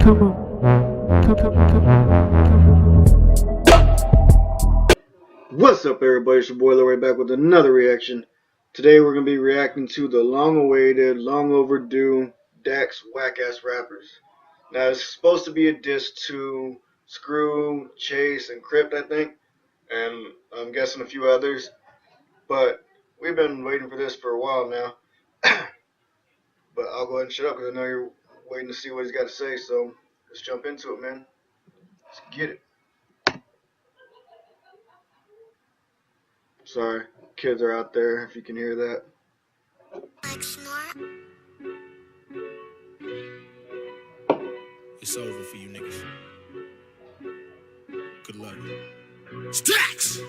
Come on. What's up, everybody? It's your boy Lil back with another reaction. Today we're going to be reacting to the long-awaited, long-overdue Dax whack-ass rappers. Now, it's supposed to be a diss to Screw, Chase, and Crypt, I think, and I'm guessing a few others. But we've been waiting for this for a while now. But I'll go ahead and shut up because I know you're waiting to see what he's got to say. So let's jump into it, man. Let's get it. Sorry, kids are out there if you can hear that. It's over for you niggas. Good luck. Stacks!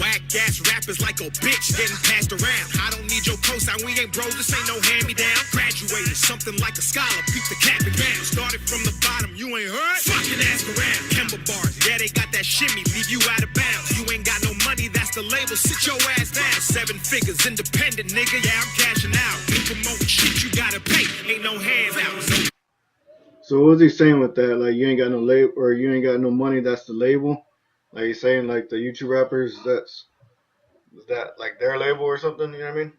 Whack-ass rappers like a bitch getting passed around. I don't need your cosign, we ain't bros, this ain't no hand-me-down. Graduated, something like a scholar, peep the cap and gown. Started from the bottom, you ain't heard? Fucking ask around. Kemba bars, yeah, they got that shimmy, leave you out of bounds. You ain't got no money, that's the label, sit your ass down. 7 figures, independent, nigga, yeah, I'm cashing out. You promote shit, you gotta pay, ain't no hands out. So what was he saying with that? Like, you ain't got no label, or you ain't got no money, that's the label? Like, he's saying, like, the YouTube rappers, is that like their label or something, you know what I mean?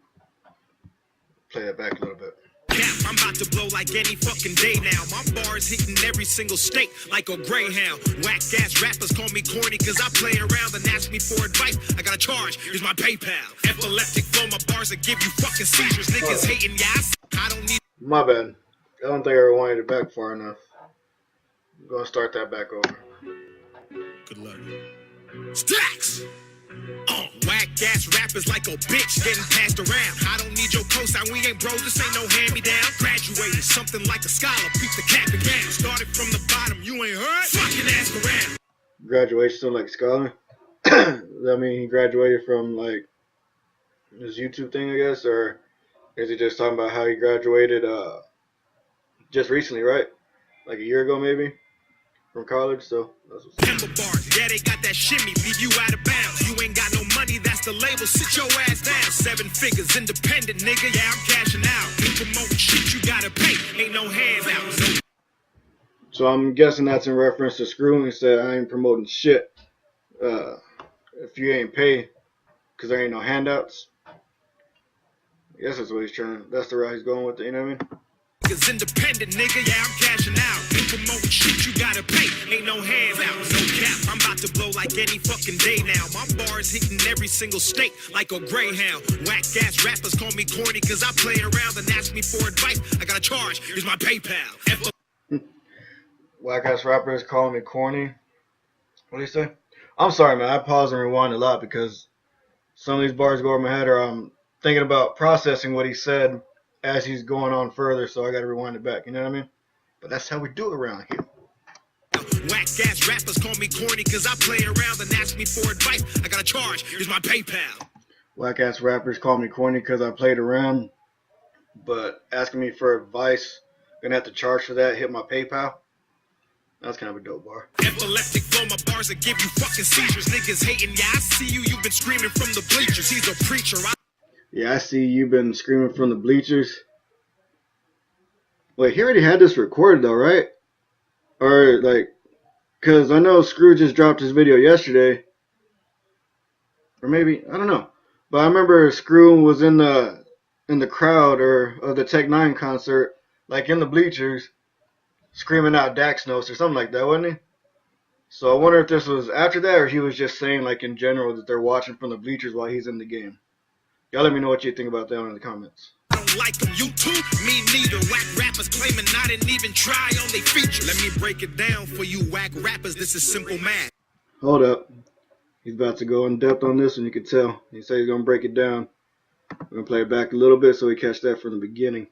Play that back a little bit. Yeah, I'm about to blow like any fucking day now. My bars hitting every single state like a greyhound. Whack-ass rappers call me corny cause I play around and ask me for advice. I got a charge, here's my PayPal. Epileptic flow, my bars that give you fucking seizures. Niggas hating, yeah, I don't need... My bad. I don't think I rewinded it back far enough. I'm gonna start that back over. Good luck. Stacks! Whack-ass rappers like a bitch getting passed around. I don't need your cosign, we ain't bros, this ain't no hand-me-down. Graduated, something like a scholar, peep the cap and gown. Started from the bottom, you ain't heard? Fucking ask around. Graduation still like scholar? I mean, he graduated from like his YouTube thing, I guess, or is he just talking about how he graduated just recently, right? Like a year ago, maybe? From college, so that's what's Kemba bars, yeah, they got that shimmy, leave you out of bounds. You ain't got no money, that's the label, sit your ass down. 7 figures, independent, nigga, yeah, I'm cashing out. You promote shit, you gotta pay, ain't no hands out. So I'm guessing that's in reference to Screw, and he said, I ain't promoting shit if you ain't pay, because there ain't no handouts. I guess that's what he's trying, that's the route he's going with it, you know what I mean? Cause independent, nigga, yeah, I'm cashing out. You promote shit, you gotta pay, ain't no hands out. No cap, I'm about to blow like any fucking day now. My bars hitting every single state like a greyhound. Whack-ass rappers call me corny cause I play around and ask me for advice. I got a charge, here's my PayPal. Whack-ass rappers calling me corny. What do you say? I'm sorry, man, I pause and rewind a lot because some of these bars go over my head, or I'm thinking about processing what he said as he's going on further, so I gotta rewind it back, you know what I mean? But that's how we do it around here. Whack-ass rappers call me corny cause I play around and ask me for advice. I got a charge, here's my PayPal. Whack-ass rappers call me corny because I played around, but asking me for advice, gonna have to charge for that, hit my PayPal. That's kind of a dope bar. Epileptic flow, my bars that give you fucking seizures. Niggas hating, yeah, I see you, you've been screaming from the bleachers. He's a preacher, Yeah, I see you've been screaming from the bleachers. Wait, he already had this recorded though, right? Or like, cause I know Screw just dropped his video yesterday. Or maybe, I don't know. But I remember Screw was in the crowd or of the Tech 9 concert, like in the bleachers, screaming out Dax notes or something like that, wasn't he? So I wonder if this was after that or he was just saying like in general that they're watching from the bleachers while he's in the game. Y'all let me know what you think about that in the comments. I don't like them, you too? Me neither. Whack rappers claiming I didn't even try on they feature. Let me break it down for you whack rappers, this is simple math. Hold up. He's about to go in depth on this and you can tell. He said he's going to break it down. We're going to play it back a little bit so we catch that from the beginning.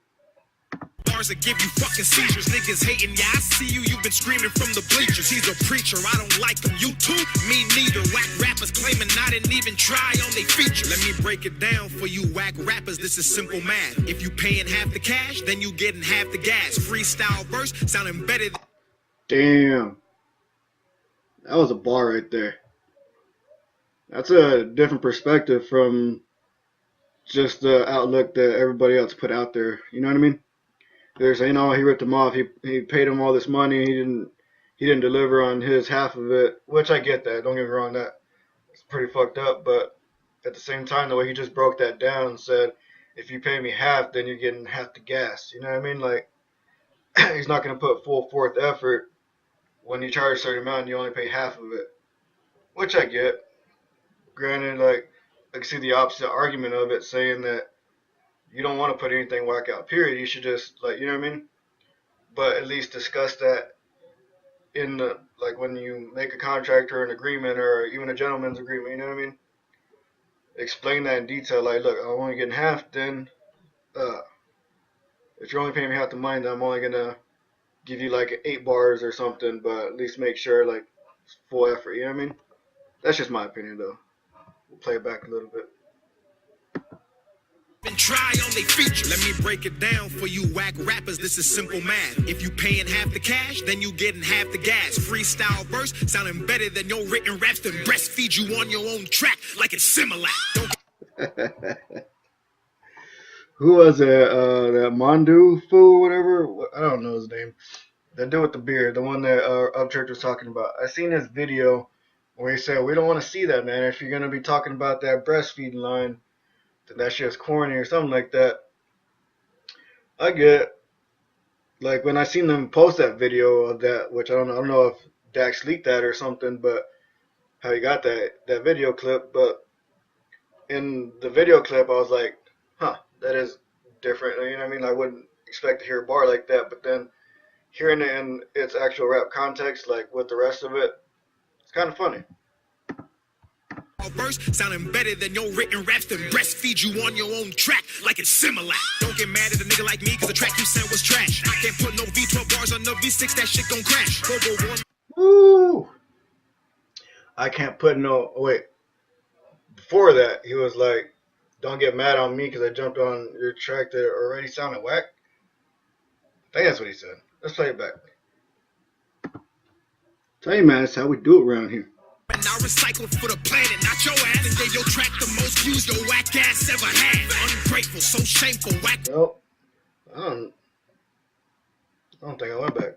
Bars that give you fucking seizures. Niggas hating, yeah, I see you, you've been screaming from the bleachers. He's a preacher, I don't like him, you too? Me neither. Whack rappers claiming I didn't even try on they feature. Let me break it down for you whack rappers, this is simple math. If you paying half the cash, then you getting half the gas. Freestyle verse, sounding better than... Damn. That was a bar right there. That's a different perspective from just the outlook that everybody else put out there. You know what I mean? They're saying, "Oh, he ripped him off. He paid him all this money. He didn't deliver on his half of it." Which I get that. Don't get me wrong. That's pretty fucked up. But at the same time, the way he just broke that down and said, "If you pay me half, then you're getting half the gas." You know what I mean? Like he's not gonna put full forth effort when you charge a certain amount and you only pay half of it. Which I get. Granted, like I can see the opposite argument of it, saying that you don't want to put anything whack out. Period. You should just like you know what I mean. But at least discuss that in the like when you make a contract or an agreement or even a gentleman's agreement. You know what I mean? Explain that in detail. Like, look, I'm only getting half. Then, if you're only paying me half the money, then I'm only gonna give you like 8 bars or something. But at least make sure like it's full effort. You know what I mean? That's just my opinion, though. We'll play it back a little bit. And try on they features. Let me break it down for you whack rappers. This is simple math. If you paying half the cash, then you getting half the gas. Freestyle verse sounding better than your written raps. Then breastfeed you on your own track like it's similar. Who was it? That Mondu fool, whatever. I don't know his name. That dude with the beard, the one that Upchurch was talking about. I seen this video where he said, "We don't want to see that, man. If you're gonna be talking about that breastfeeding line, then that shit's corny or something like that." I get like when I seen them post that video of that, which I don't know if Dax leaked that or something, but how he got that video clip. But in the video clip, I was like, "Huh, that is different." You know what I mean? I wouldn't expect to hear a bar like that, but then hearing it in its actual rap context, like with the rest of it, it's kind of funny. Verse sounding better than your written raps. Then breastfeed you on your own track like it's similar. Don't get mad at a nigga like me cause the track you sent was trash. I can't put no V12 bars on the V6, that shit gon' crash. Woo! I can't put no. Wait. Before that, he was like, "Don't get mad on me because I jumped on your track that already sounded whack." I think that's what he said. Let's play it back. Tell you, man, that's how we do it around here. And I recycle for the planet, not your ass. And gave your track the most views your whack ass ever had. Ungrateful, so shameful, whack. Well, I don't think I went back.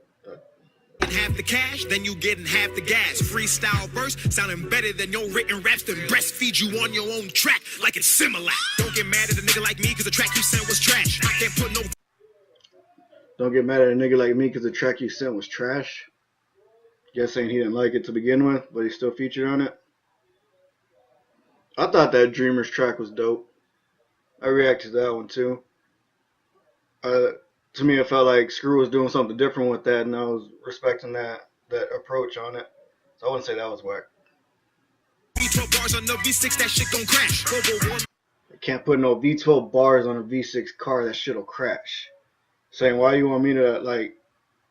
Half the cash, then you getting half the gas. Freestyle verse sounding better than your written raps. Then breastfeed you on your own track like it's similar. Don't get mad at a nigga like me cause the track you sent was trash. I can't put no. Don't get mad at a nigga like me because the track you sent was trash. Guess saying he didn't like it to begin with, but he still featured on it. I thought that Dreamers track was dope. I reacted to that one too. To me, it felt like Screw was doing something different with that, and I was respecting that approach on it. So I wouldn't say that was whack. V12 bars on the V6, that shit gon' crash. I can't put no V12 bars on a V6 car, that shit'll crash. Saying, why do you want me to like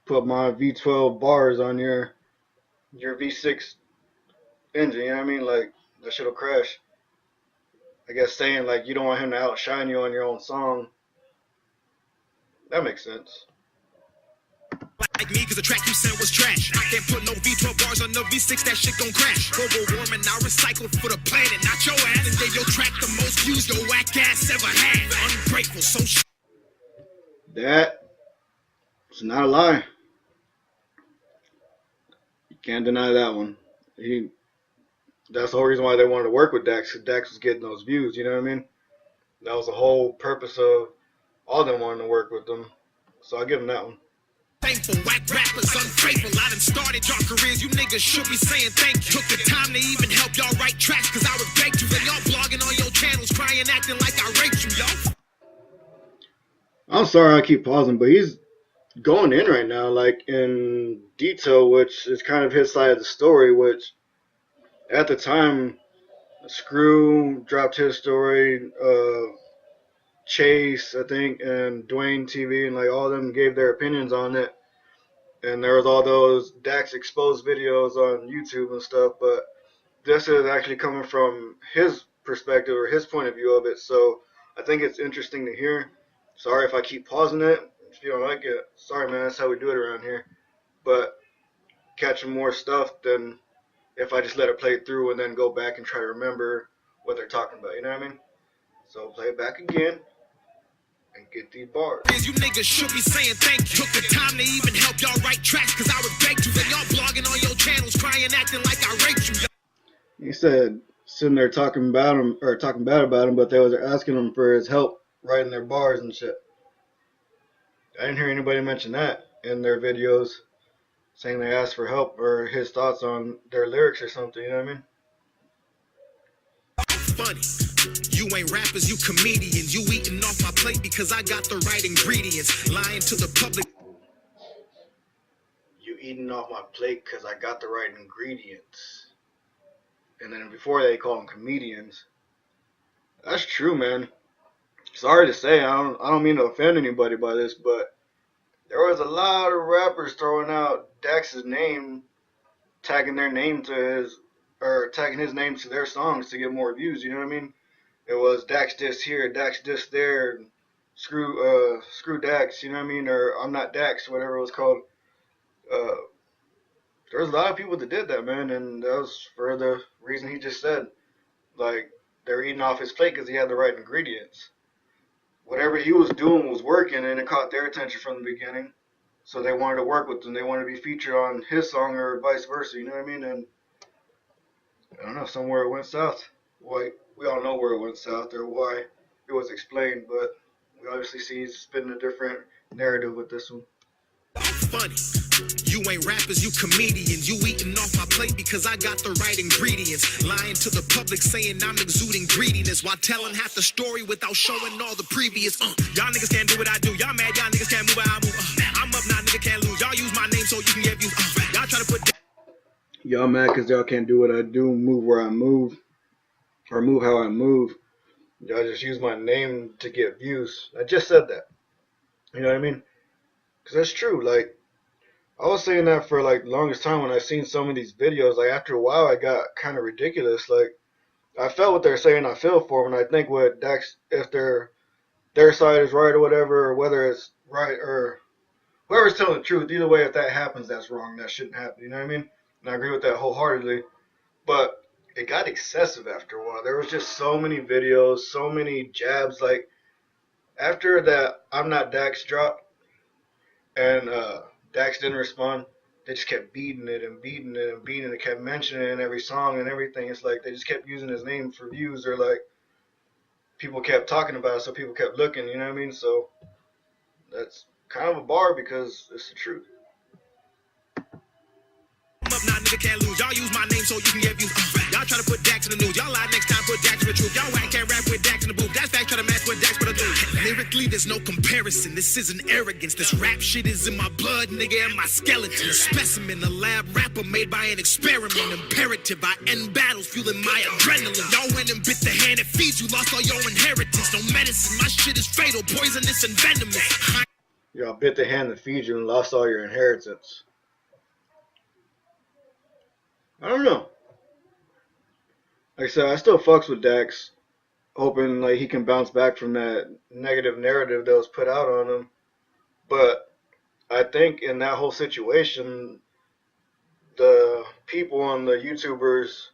put my V12 bars on your V6 engine? You know what I mean? Like, that shit'll crash. I guess saying like you don't want him to outshine you on your own song. That makes sense. Like me cause the track you sent was trash. I can't put no V12 bars on the V6, that shit gon' crash. Global warming, I recycle for the planet, not your ass. And gave your track the most views your whack ass ever had. Ungrateful, so That is not a lie. You can't deny that one. That's the whole reason why they wanted to work with Dax, because Dax was getting those views, you know what I mean? That was the whole purpose of all of them wanting to work with them. So I give them that one. Thankful, whack rappers, unfaithful. I done started your careers, you niggas should be saying thank you. Took the time to even help y'all write tracks, cause I was begged to. And y'all blogging on your channels, crying, acting like I raped you, y'all. I'm sorry I keep pausing, but he's going in right now, like in detail, which is kind of his side of the story, which at the time, Screw dropped his story, Chase, I think, and Dwayne TV, and like all of them gave their opinions on it. And there was all those Dax exposed videos on YouTube and stuff, but this is actually coming from his perspective or his point of view of it. So I think it's interesting to hear. Sorry if I keep pausing it. If you don't like it, sorry, man. That's how we do it around here. But catching more stuff than if I just let it play through and then go back and try to remember what they're talking about. You know what I mean? So play it back again. and get these bars. You niggas should be saying thank you. Took the time to even help y'all write tracks, cause I was begged to. Then y'all blogging on your channels, crying, acting like I raped you. He said sitting there talking bad about him, but they was asking him for his help writing their bars and shit. I didn't hear anybody mention that in their videos, saying they asked for help or his thoughts on their lyrics or something, you know what I mean? Funny. You ain't rappers, you comedians. You eating off my plate because I got the right ingredients. Lying to the public. You eating off my plate because I got the right ingredients. And then before they call them comedians. That's true, man. Sorry to say, I don't mean to offend anybody by this, but there was a lot of rappers throwing out Dax's name, tagging their name to his, or tagging his name to their songs to get more views. You know what I mean? It was Dax diss here, Dax diss there, screw Dax. You know what I mean? Or I'm not Dax, whatever it was called. There was a lot of people that did that, man, and that was for the reason he just said. Like, they're eating off his plate because he had the right ingredients. Whatever he was doing was working, and it caught their attention from the beginning. So they wanted to work with him. They wanted to be featured on his song or vice versa, you know what I mean? And I don't know, somewhere it went south. Why, we all know where it went south or why it was explained, but we obviously see he's spinning a different narrative with this one. Funny. You ain't rappers, you comedians. You eating off my plate because I got the right ingredients. Lying to the public saying I'm exuding greediness while telling half the story without showing all the previous. Y'all niggas can't do what I do. Y'all mad, y'all niggas can't move how I move. I'm up now, nigga can't lose. Y'all use my name so you can get views. Y'all try to put. Y'all mad because y'all can't do what I do, move where I move, or move how I move. Y'all just use my name to get views. I just said that. You know what I mean? Because that's true. Like, I was saying that for like the longest time when I seen some of these videos. Like, after a while, I got kind of ridiculous. Like, I felt what they're saying. I feel for them, and I think what Dax, if their side is right or whatever, or whether it's right or whoever's telling the truth, either way, if that happens, that's wrong. That shouldn't happen. You know what I mean? And I agree with that wholeheartedly. But it got excessive after a while. There was just so many videos, so many jabs. Like, after that I'm Not Dax dropped, and Dax didn't respond, they just kept beating it and beating it and beating it, kept mentioning it in every song and everything. It's like they just kept using his name for views, or like people kept talking about it, so people kept looking, you know what I mean? So that's kind of a bar because it's the truth. Up now, nigga can't lose. Y'all use my name so you can get views. Y'all try to put Dax in the news. Y'all lie next time, put Dax in the truth. Y'all whack can't rap with Dax in the booth. That's fact, try to match with Dax for the dude. Lyrically, there's no comparison. This isn't arrogance. This rap shit is in my blood, nigga, and my skeleton. A specimen, a lab rapper made by an experiment. Imperative, I end battles, fueling my adrenaline. Y'all went and bit the hand that feeds you, lost all your inheritance. No medicine, my shit is fatal, poisonous and venomous. Y'all bit the hand that feeds you and lost all your inheritance. I don't know. Like I said, I still fucks with Dax, hoping like he can bounce back from that negative narrative that was put out on him. But I think in that whole situation, the people on the YouTubers,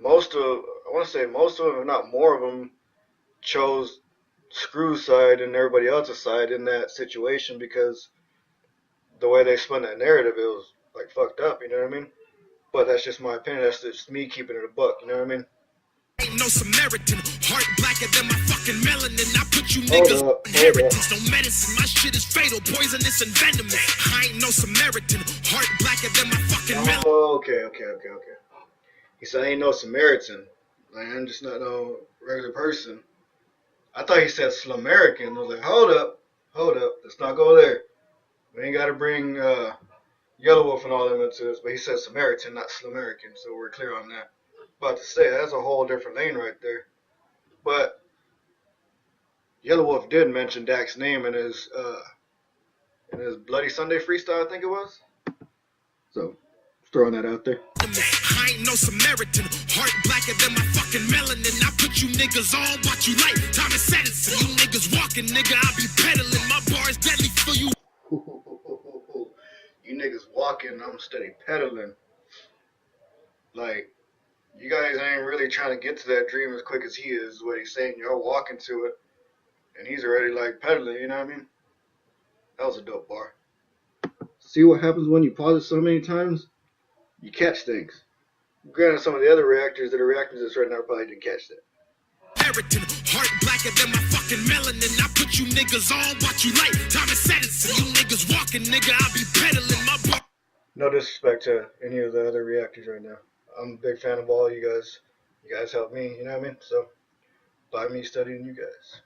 I want to say most of them, if not more of them, chose Screw's side and everybody else's side in that situation, because the way they spun that narrative, it was like fucked up, you know what I mean? But that's just my opinion. That's just me keeping it a buck. You know what I mean? Ain't no Samaritan, heart blacker than my fucking melanin. I put you niggas on inheritance. No medicine, my shit is fatal, poisonous and venomous. I ain't no Samaritan, heart blacker than my fucking melanin. Oh, okay. He said I ain't no Samaritan. Like, I'm just not no regular person. I thought he said Slamerican. I was like, hold up. Let's not go there. We ain't got to bring Yellow Wolf and all them into this, but he said Samaritan, not Slamerican, so we're clear on that. About to say, that's a whole different lane right there. But Yellow Wolf did mention Dax's name in his Bloody Sunday freestyle, I think it was. So, throwing that out there. I ain't no Samaritan, heart blacker than my fucking melanin. I put you niggas on what you like. Thomas Edison, you niggas walking, nigga, I be peddling. My bar is deadly for you. You niggas walking, I'm steady pedaling. Like, you guys ain't really trying to get to that dream as quick as he is what he's saying. Y'all walking to it. and he's already like peddling, you know what I mean? That was a dope bar. See what happens when you pause it so many times? You catch things. Granted, some of the other reactors that are reacting to this right now probably didn't catch that. Heart blacker than my fucking melanin. I put you niggas on what you like. Thomas Edison, you niggas walking, nigga. I be peddling my bar. No disrespect to any of the other reactors right now. I'm a big fan of all you guys. You guys help me, you know what I mean? So, by me studying you guys.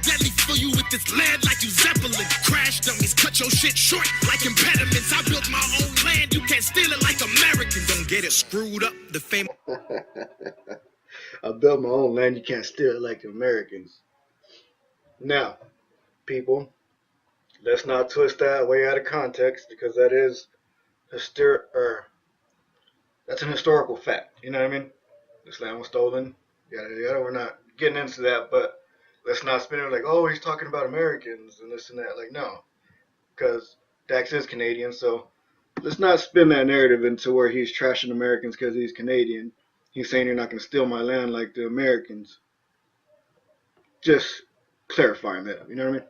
Deadly fill you with this lead like you Zeppelin. Crash dummies, cut your shit short like impediments. I built my own land, you can't steal it like Americans. Don't get it screwed up. The fame. I built my own land, you can't steal it like Americans. Now, people, let's not twist that way out of context because that is that's an historical fact. You know what I mean? This land was stolen. Yada yada. We're not getting into that, but let's not spin it like, oh, he's talking about Americans and this and that. Like, no, because Dax is Canadian, so let's not spin that narrative into where he's trashing Americans because he's Canadian. He's saying you're not going to steal my land like the Americans. Just clarifying that, you know what I mean?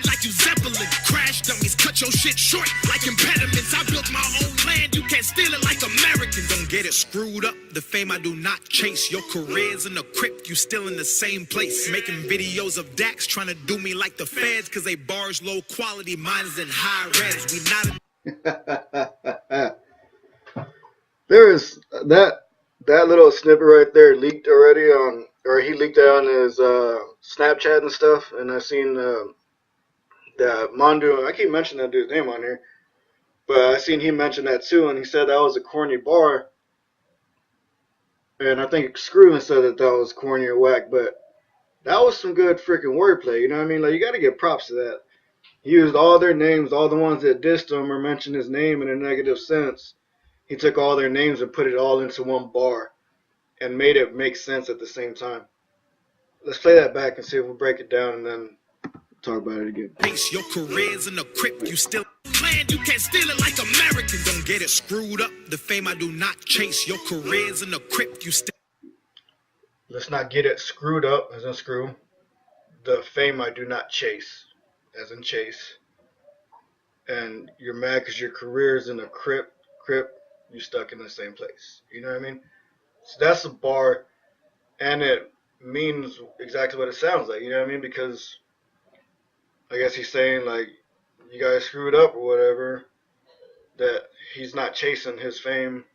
Like you Zeppelin, crash dummies, cut your shit short like impediments. I built my own land, you can't steal it like Americans. Don't get it screwed up. The fame I do not chase. Your career's in the crypt, you still in the same place. Making videos of Dax trying to do me like the feds, cause they bars low quality, mine is in high res. We not. There is that little snippet right there leaked already on, or he leaked it on his Snapchat and stuff, and I've seen that Mondo, I keep mentioning that dude's name on here, but I seen he mention that too, and he said that was a corny bar, and I think Screw said that was corny or whack, but that was some good freaking wordplay, you know what I mean? Like, you gotta give props to that. He used all their names, all the ones that dissed him or mentioned his name in a negative sense. He took all their names and put it all into one bar and made it make sense at the same time. Let's play that back and see if we break it down and then talk about it again. Your career's in the crypt, you still land, you can't steal it like Americans. Don't get it screwed up. The fame I do not chase. Your career's in the crypt, you still. Let's not get it screwed up, as in screw. The fame I do not chase, as in chase. And you're mad because your career's in a crypt, you stuck in the same place. You know what I mean? So that's a bar, and it means exactly what it sounds like. You know what I mean? Because I guess he's saying, like, you guys screwed up or whatever, that he's not chasing his fame.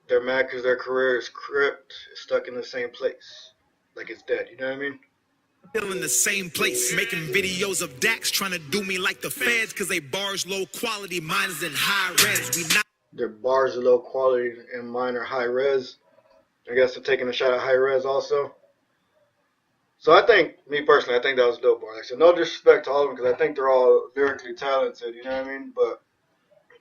They're mad because their career is stuck in the same place. Like it's dead, you know what I mean? Still in the same place, making videos of Dax trying to do me like the feds because they bars low quality, mine is in high res. We not. Their bars are low quality and mine are high res. I guess they're taking a shot at high res also. So I think, me personally, I think that was a dope bar. Like I said, no disrespect to all of them because I think they're all lyrically talented, you know what I mean? But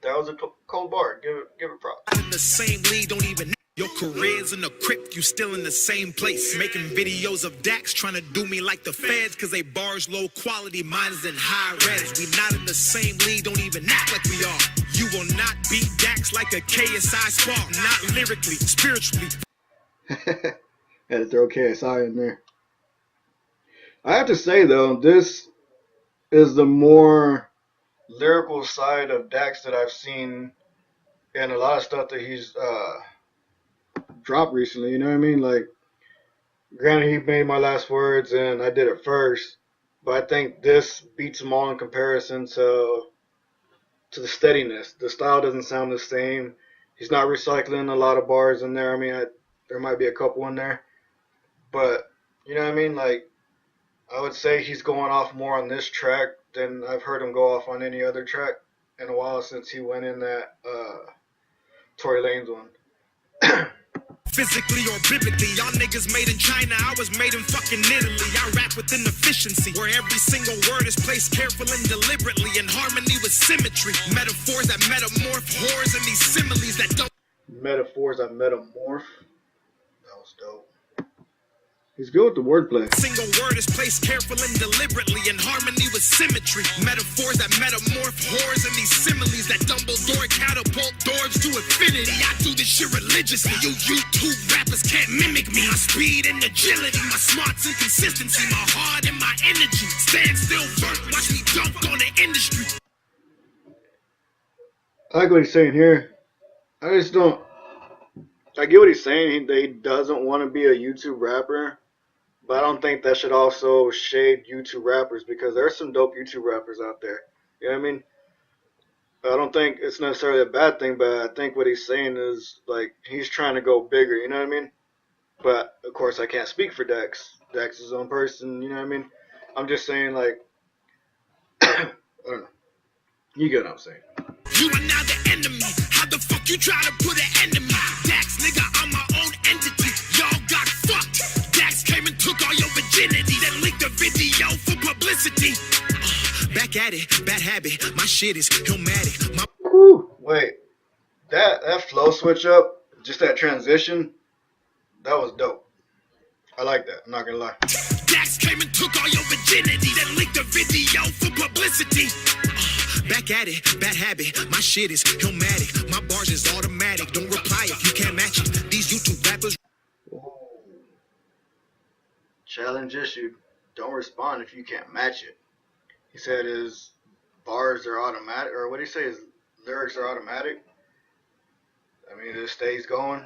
that was a cold bar. Give it props. In the same league, don't even. Your career's in the crypt, you still in the same place. Making videos of Dax trying to do me like the feds because they bars low quality, mine is in high res. We not in the same league, don't even act like we are. You will not beat Dax like a KSI spar. Not lyrically, spiritually. Had to throw KSI in there. I have to say, though, this is the more lyrical side of Dax that I've seen in a lot of stuff that he's dropped recently, you know what I mean? Like, granted, he made My Last Words and I did it first, but I think this beats them all in comparison to the steadiness. The style doesn't sound the same. He's not recycling a lot of bars in there. I mean, there might be a couple in there, but you know what I mean? Like, I would say he's going off more on this track than I've heard him go off on any other track in a while since he went in that Tory Lanez one. Physically or biblically, y'all niggas made in China, I was made in fucking Italy. I rap with an efficiency where every single word is placed careful and deliberately in harmony with symmetry. Metaphors that metamorph whores and these similes that don't. Metaphors that metamorph. That was dope. He's good with the wordplay. Single word is placed careful and deliberately in harmony with symmetry. Metaphors that metamorph whores and these similes that Dumbledore catapult doors to infinity. I do this shit religiously. You YouTube rappers can't mimic me. My speed and agility, my smarts and consistency, my heart and my energy. Stand still, work, watch me dunk on the industry. I like what he's saying here. I just don't. I get what he's saying. He doesn't want to be a YouTube rapper. But I don't think that should also shade YouTube rappers, because there are some dope YouTube rappers out there. You know what I mean? I don't think it's necessarily a bad thing, but I think what he's saying is, like, he's trying to go bigger, you know what I mean? But, of course, I can't speak for Dex. Dex is his own person, you know what I mean? I'm just saying, like, I don't know. You get what I'm saying. You are now the enemy. How the fuck you try to put an end to me? Dax, nigga, I'm my own entity. Y'all got fucked. Dax came and took all your virginity, then leaked the video for publicity. Back at it, bad habit. My shit is Hillmatic. Whew, wait. That flow switch up, just that transition, that was dope. I like that, I'm not gonna lie. Dax came and took all your virginity, then leaked the video for publicity. Back at it, bad habit. My shit is Hillmatic. My bars is automatic. Don't reply if you can't match it. These YouTube rappers. Challenge issued. Don't respond if you can't match it. He said his bars are automatic, or what did he say? His lyrics are automatic. I mean, it stays going.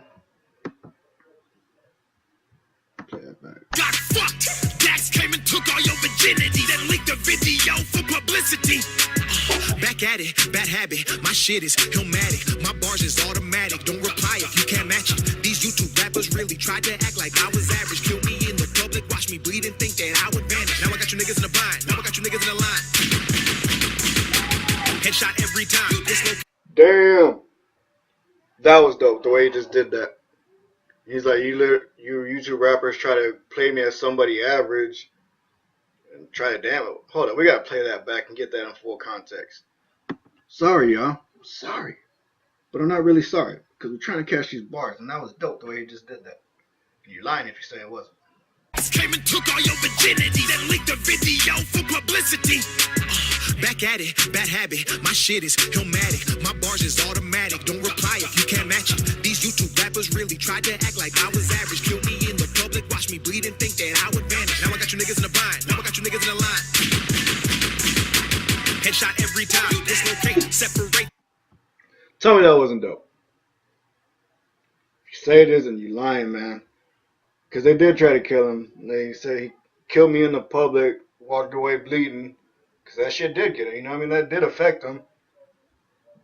Play that back. Got fucked. Dax came and took all your virginity, then leaked the video for publicity. Back at it, bad habit. My shit is Hillmatic. My bars is automatic. Don't reply if you can't match it. These YouTube rappers really tried to act like I was average. Kill me in the public, watch me bleed and think that I would vanish. Now I got you niggas in the bind. Now I got you niggas in the line. Headshot every time. Damn. That was dope, the way he just did that. He's like, you YouTube rappers try to play me as somebody average and try to damn it. Hold on, we gotta play that back and get that in full context. Sorry, y'all. Sorry. But I'm not really sorry, because we're trying to catch these bars, and that was dope the way he just did that. And you're lying if you say it wasn't. Came and took all your virginity, then leaked the video for publicity. Back at it, bad habit. My shit is Hillmatic. My bars is automatic. Don't reply if you can't match it. These YouTube rappers really tried to act like I was average. Kill me in the public, watch me bleed and think that I would vanish. Now I got you niggas in the bind. Now I got you niggas in the line. Headshot every time. Dislocate, separate. Tell me that wasn't dope. If you say it isn't, you lying, man. Because they did try to kill him. They said he killed me in the public, walked away bleeding. Because that shit did get him, you know what I mean? That did affect him.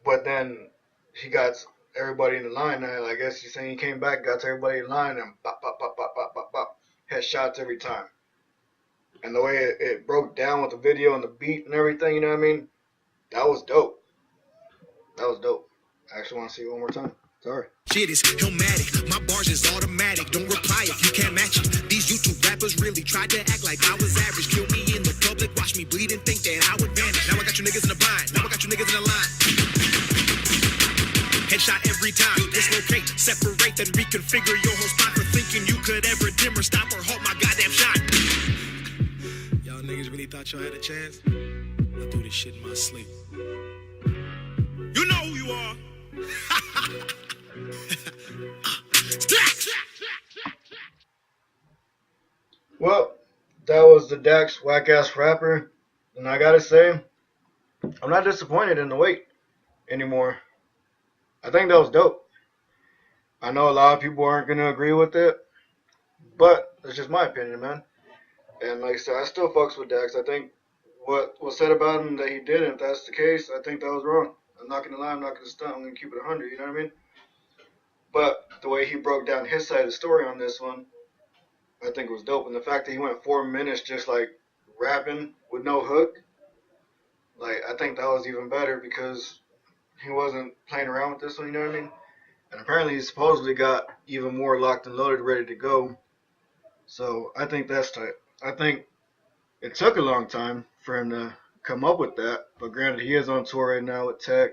But then he got everybody in the line. And I guess he's saying he came back, got to everybody in line, and bop, bop, bop, bop, bop, bop, bop. Had shots every time. And the way it broke down with the video and the beat and everything, you know what I mean? That was dope. That was dope. I actually want to see it one more time. Sorry. Shit is Hillmatic. My bars is automatic. Don't reply if you can't match it. These YouTube rappers really tried to act like I was average. Kill me in the public, watch me bleed and think that I would vanish. Now I got you niggas in the bind. Now I got you niggas in the line. Headshot every time. Dislocate, separate, then reconfigure your whole spot for thinking you could ever dim or stop or halt my goddamn shot. Y'all niggas really thought y'all had a chance? I do this shit in my sleep. You know who you are. Well, that was the Dax whack-ass rapper. And I gotta say, I'm not disappointed in the wait anymore. I think that was dope. I know a lot of people aren't going to agree with it, but it's just my opinion, man. And like I said, I still fucks with Dax. I think what was said about him that he didn't, if that's the case, I think that was wrong. I'm not going to lie, I'm not going to stunt, I'm going to keep it 100, you know what I mean? But the way he broke down his side of the story on this one, I think it was dope. And the fact that he went 4 minutes just like rapping with no hook, like I think that was even better because he wasn't playing around with this one, you know what I mean? And apparently he supposedly got even more locked and loaded, ready to go. So I think that's tight. I think it took a long time for him to come up with that. But granted, he is on tour right now with Tech.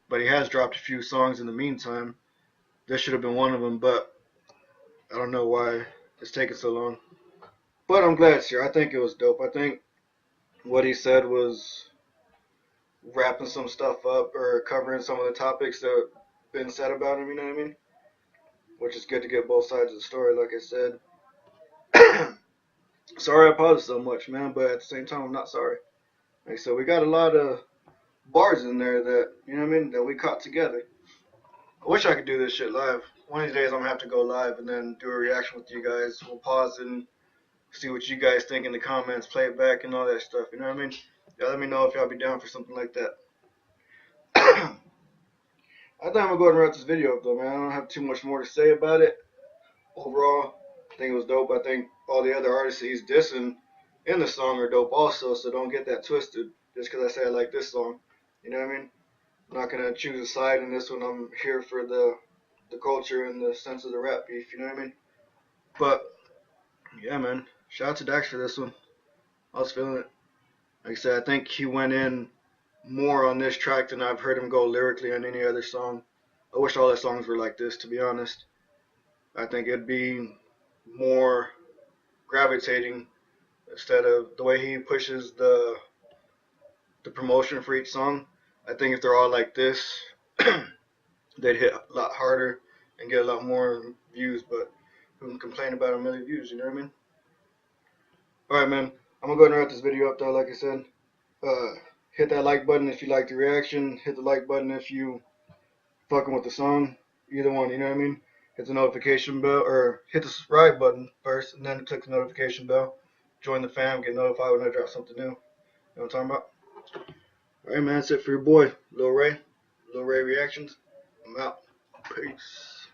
But he has dropped a few songs in the meantime. This should have been one of them, but I don't know why it's taking so long. But I'm glad it's here. I think it was dope. I think what he said was wrapping some stuff up or covering some of the topics that have been said about him, you know what I mean? Which is good to get both sides of the story, like I said. Sorry I paused so much, man, but at the same time, I'm not sorry. Like I said, we got a lot of bars in there that, you know what I mean, that we caught together. I wish I could do this shit live. One of these days I'm gonna have to go live and then do a reaction with you guys. We'll pause and see what you guys think in the comments, play it back and all that stuff, you know what I mean? Y'all let me know if y'all be down for something like that. I think I'm gonna go ahead and wrap this video up though, man. I don't have too much more to say about it. Overall, I think it was dope. I think all the other artists he's dissing in the song are dope also, so don't get that twisted just because I say I like this song. You know what I mean? I'm not gonna choose a side in this one. I'm here for the culture and the sense of the rap beef. You know what I mean? But yeah, man. Shout out to Dax for this one. I was feeling it. Like I said, I think he went in more on this track than I've heard him go lyrically on any other song. I wish all his songs were like this, to be honest. I think it'd be more gravitating instead of the way he pushes the promotion for each song. I think if they're all like this, they'd hit a lot harder and get a lot more views. But who can complain about a million views? You know what I mean? All right, man. I'm gonna go ahead and wrap this video up though. Like I said, hit that like button if you like the reaction. Hit the like button if you fucking with the song. Either one, you know what I mean? Hit the notification bell or hit the subscribe button first, and then click the notification bell. Join the fam, get notified when I drop something new. You know what I'm talking about? All right, man. That's it for your boy, Lil Ray. Lil Ray Reactions. I'm out. Peace.